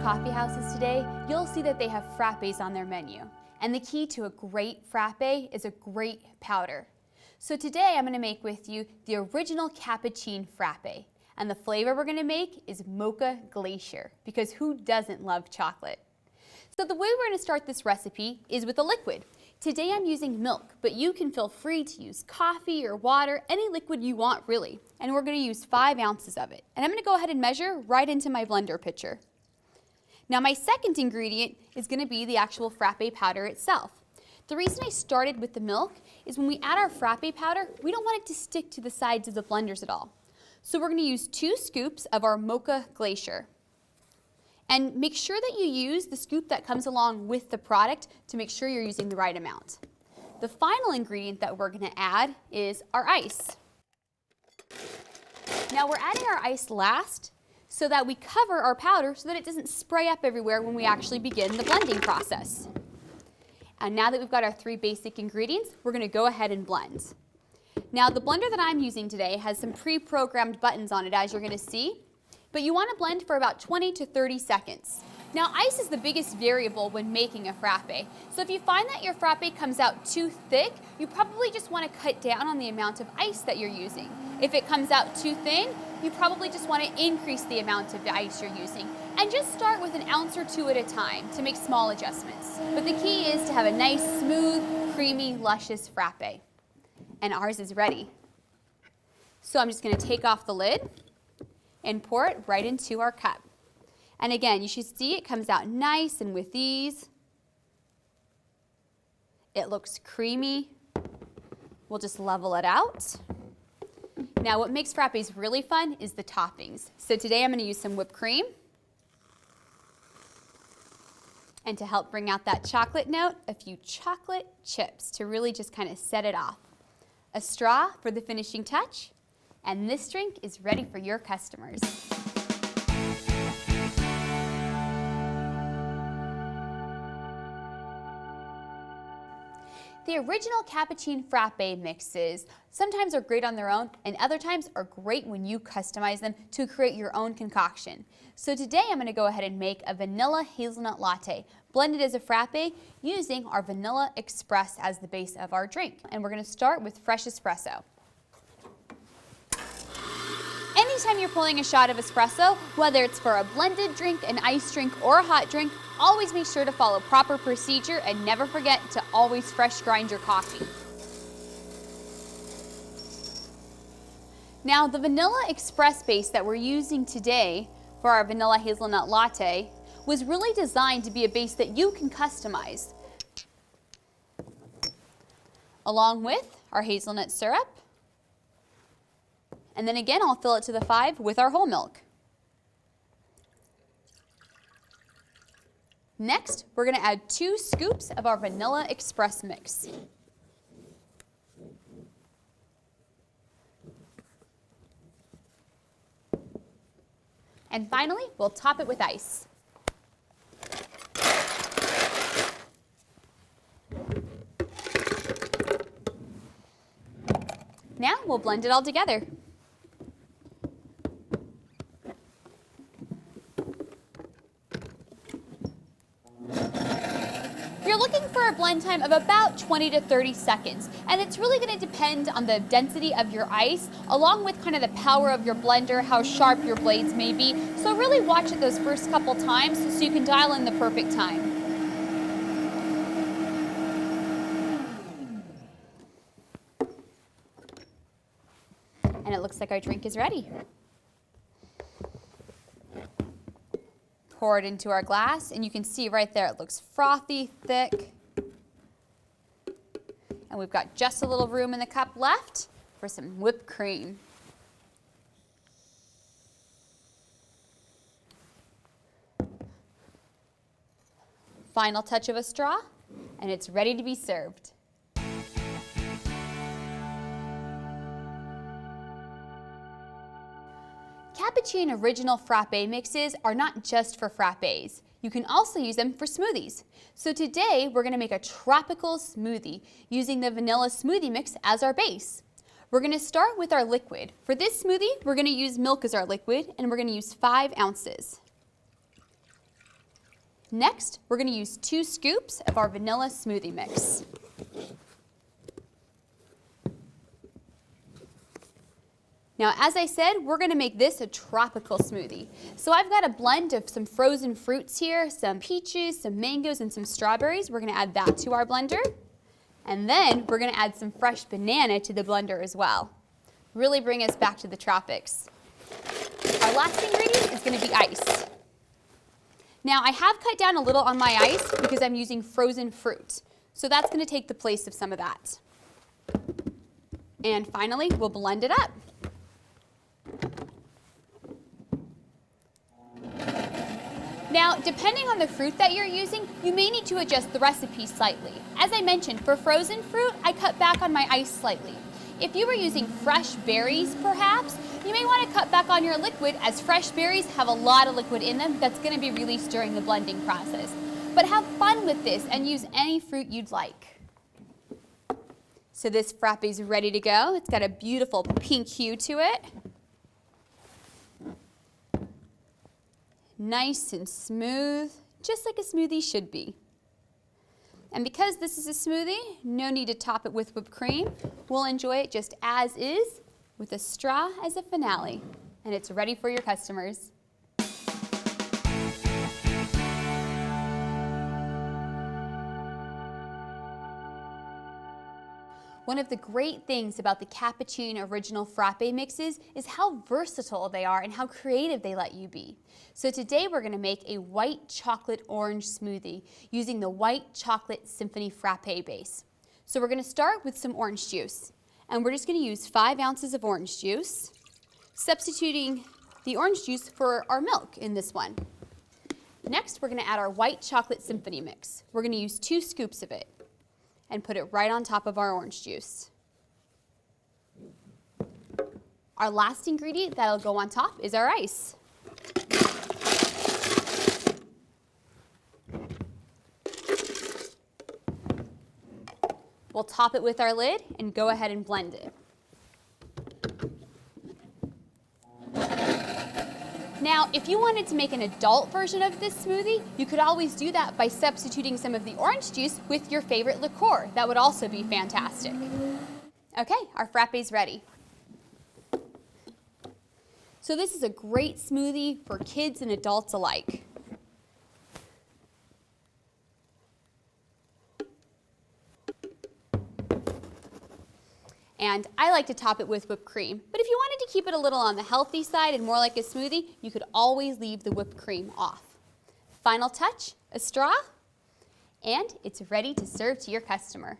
coffee houses today, you'll see that they have frappes on their menu. And the key to a great frappe is a great powder. So today I'm going to make with you the original Cappuccine Frappe. And the flavor we're going to make is Mocha Glacier, because who doesn't love chocolate? So the way we're going to start this recipe is with a liquid. Today I'm using milk, but you can feel free to use coffee or water, any liquid you want really. And we're going to use 5 ounces of it. And I'm going to go ahead and measure right into my blender pitcher. Now my second ingredient is going to be the actual frappe powder itself. The reason I started with the milk is when we add our frappe powder, we don't want it to stick to the sides of the blenders at all. So we're going to use 2 scoops of our Mocha Glacier. And make sure that you use the scoop that comes along with the product to make sure you're using the right amount. The final ingredient that we're going to add is our ice. Now we're adding our ice last so that we cover our powder so that it doesn't spray up everywhere when we actually begin the blending process. And now that we've got our 3 basic ingredients, we're going to go ahead and blend. Now the blender that I'm using today has some pre-programmed buttons on it, as you're going to see, but you want to blend for about 20 to 30 seconds. Now ice is the biggest variable when making a frappe, so if you find that your frappe comes out too thick, you probably just want to cut down on the amount of ice that you're using. If it comes out too thin, you probably just want to increase the amount of ice you're using. And just start with an ounce or 2 at a time to make small adjustments. But the key is to have a nice, smooth, creamy, luscious frappe. And ours is ready. So I'm just going to take off the lid and pour it right into our cup. And again, you should see it comes out nice and with ease. It looks creamy. We'll just level it out. Now what makes frappes really fun is the toppings. So today I'm going to use some whipped cream. And to help bring out that chocolate note, a few chocolate chips to really just kind of set it off. A straw for the finishing touch. And this drink is ready for your customers. The original Cappuccine Frappe mixes sometimes are great on their own and other times are great when you customize them to create your own concoction. So today I'm going to go ahead and make a vanilla hazelnut latte blended as a frappe using our vanilla express as the base of our drink. And we're going to start with fresh espresso. Anytime you're pulling a shot of espresso, whether it's for a blended drink, an iced drink, or a hot drink, always make sure to follow proper procedure and never forget to always fresh grind your coffee. Now the vanilla express base that we're using today for our vanilla hazelnut latte was really designed to be a base that you can customize. Along with our hazelnut syrup. And then again, I'll fill it to the 5 with our whole milk. Next, we're going to add 2 scoops of our vanilla express mix. And finally, we'll top it with ice. Now we'll blend it all together. You're looking for a blend time of about 20 to 30 seconds, and it's really going to depend on the density of your ice, along with kind of the power of your blender, how sharp your blades may be. So really watch it those first couple times so you can dial in the perfect time. And it looks like our drink is ready. Pour it into our glass, and you can see right there it looks frothy, thick. And we've got just a little room in the cup left for some whipped cream. Final touch of a straw, and it's ready to be served. Cappuccine Original Frappe mixes are not just for frappes. You can also use them for smoothies. So today we're going to make a tropical smoothie using the vanilla smoothie mix as our base. We're going to start with our liquid. For this smoothie, we're going to use milk as our liquid, and we're going to use 5 ounces. Next, we're going to use 2 scoops of our vanilla smoothie mix. Now, as I said, we're going to make this a tropical smoothie. So I've got a blend of some frozen fruits here, some peaches, some mangoes, and some strawberries. We're going to add that to our blender. And then we're going to add some fresh banana to the blender as well. Really bring us back to the tropics. Our last ingredient is going to be ice. Now, I have cut down a little on my ice because I'm using frozen fruit. So that's going to take the place of some of that. And finally, we'll blend it up. Now, depending on the fruit that you're using, you may need to adjust the recipe slightly. As I mentioned, for frozen fruit, I cut back on my ice slightly. If you were using fresh berries, perhaps, you may want to cut back on your liquid, as fresh berries have a lot of liquid in them that's going to be released during the blending process. But have fun with this and use any fruit you'd like. So this frappe is ready to go. It's got a beautiful pink hue to it. Nice and smooth, just like a smoothie should be. And because this is a smoothie, no need to top it with whipped cream. We'll enjoy it just as is, with a straw as a finale. And it's ready for your customers. One of the great things about the Cappuccine Original Frappe mixes is how versatile they are and how creative they let you be. So today we're going to make a white chocolate orange smoothie using the white chocolate symphony frappe base. So we're going to start with some orange juice, and we're just going to use 5 ounces of orange juice, substituting the orange juice for our milk in this one. Next, we're going to add our white chocolate symphony mix. We're going to use 2 scoops of it and put it right on top of our orange juice. Our last ingredient that'll go on top is our ice. We'll top it with our lid and go ahead and blend it. Now, if you wanted to make an adult version of this smoothie, you could always do that by substituting some of the orange juice with your favorite liqueur. That would also be fantastic. Okay, our frappe's ready. So this is a great smoothie for kids and adults alike. And I like to top it with whipped cream. But if you wanted to keep it a little on the healthy side and more like a smoothie, you could always leave the whipped cream off. Final touch, a straw, and it's ready to serve to your customer.